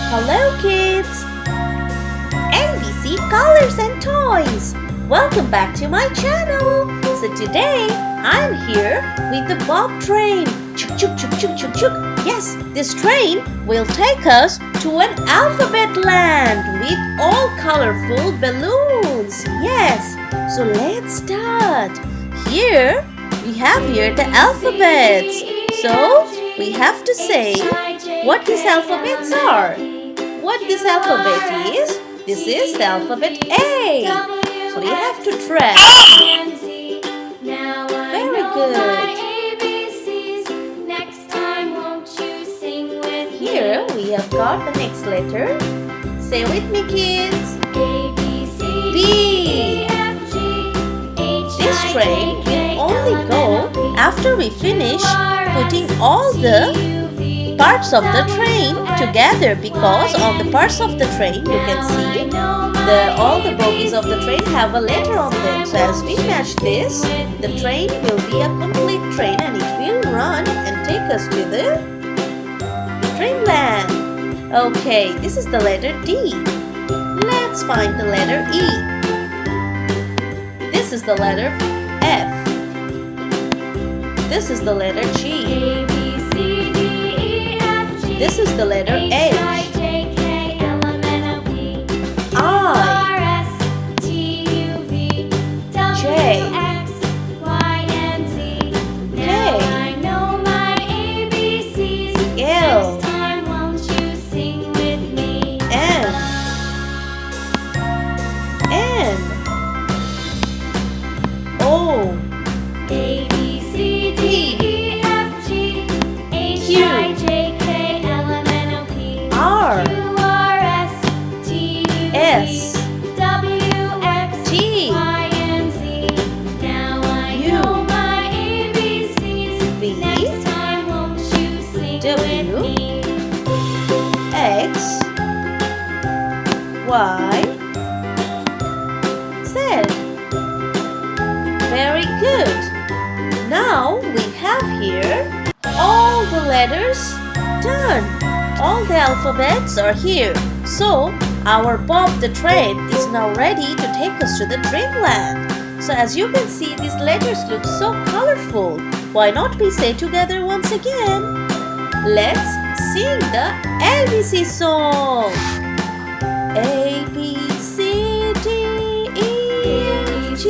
Hello kids! ABC Colors and Toys! Welcome back to my channel! So today I'm here with the Bob train. Chuk chuk chuk chuk chuk chuk. Yes, this train will take us to an alphabet land with all colorful balloons. Yes, so let's start. Here we have the alphabets. So we have to say what these alphabets are. What this alphabet is? This is the alphabet A. So you have to track. Very good. Here we have got the next letter. Say with me, kids. B. This train will only go after we finish putting all the parts of the train together, because on the parts of the train you can see all the bogies of the train have a letter on them. So as we match this, the train will be a complete train and it will run and take us to the dreamland. Okay, this is the letter D. Let's find the letter E. This is the letter F. This is the letter G. This is the letter H. I. J. K. L. M. N. O. A, B, C, D, E, F, G, H, I, J, K, L, M, N, O, P, R, Q, R, S, T, U, S, W, X, T, Y, and Z. Now I know my ABCs. V, next time won't you sing with me? X, Y, Z. Very good. Now we have here all the letters done. All the alphabets are here. So our Bob the train is now ready to take us to the dreamland. So as you can see, these letters look so colorful. Why not we say together once again? Let's sing the ABC song. A, B, C, D, E, F, G,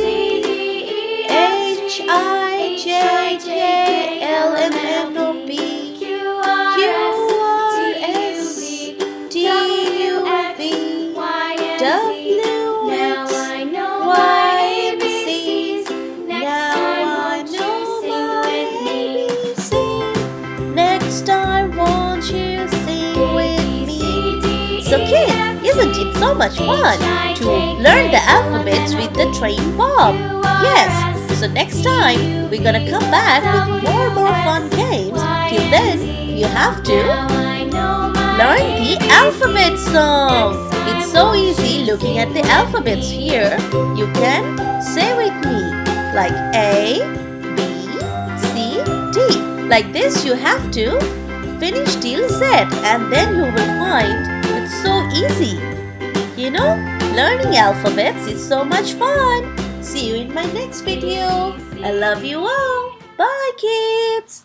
H, I, J, K, L, M, N, O, P, Q, R, S, T, U, V, W, X, Y, Z. Now I know my ABC. Next time won't you sing with me? So kids, isn't it so much fun to learn the alphabets with the train Bob? Yes. So next time we're gonna come back with more fun games. Till then, you have to learn the alphabet song. It's so easy looking at the alphabets here. You can say with me like A, B, C, D. Like this you have to finish till Z, and then you will find it's so easy. You know, learning alphabets is so much fun. See you in my next video. I love you all. Bye, kids.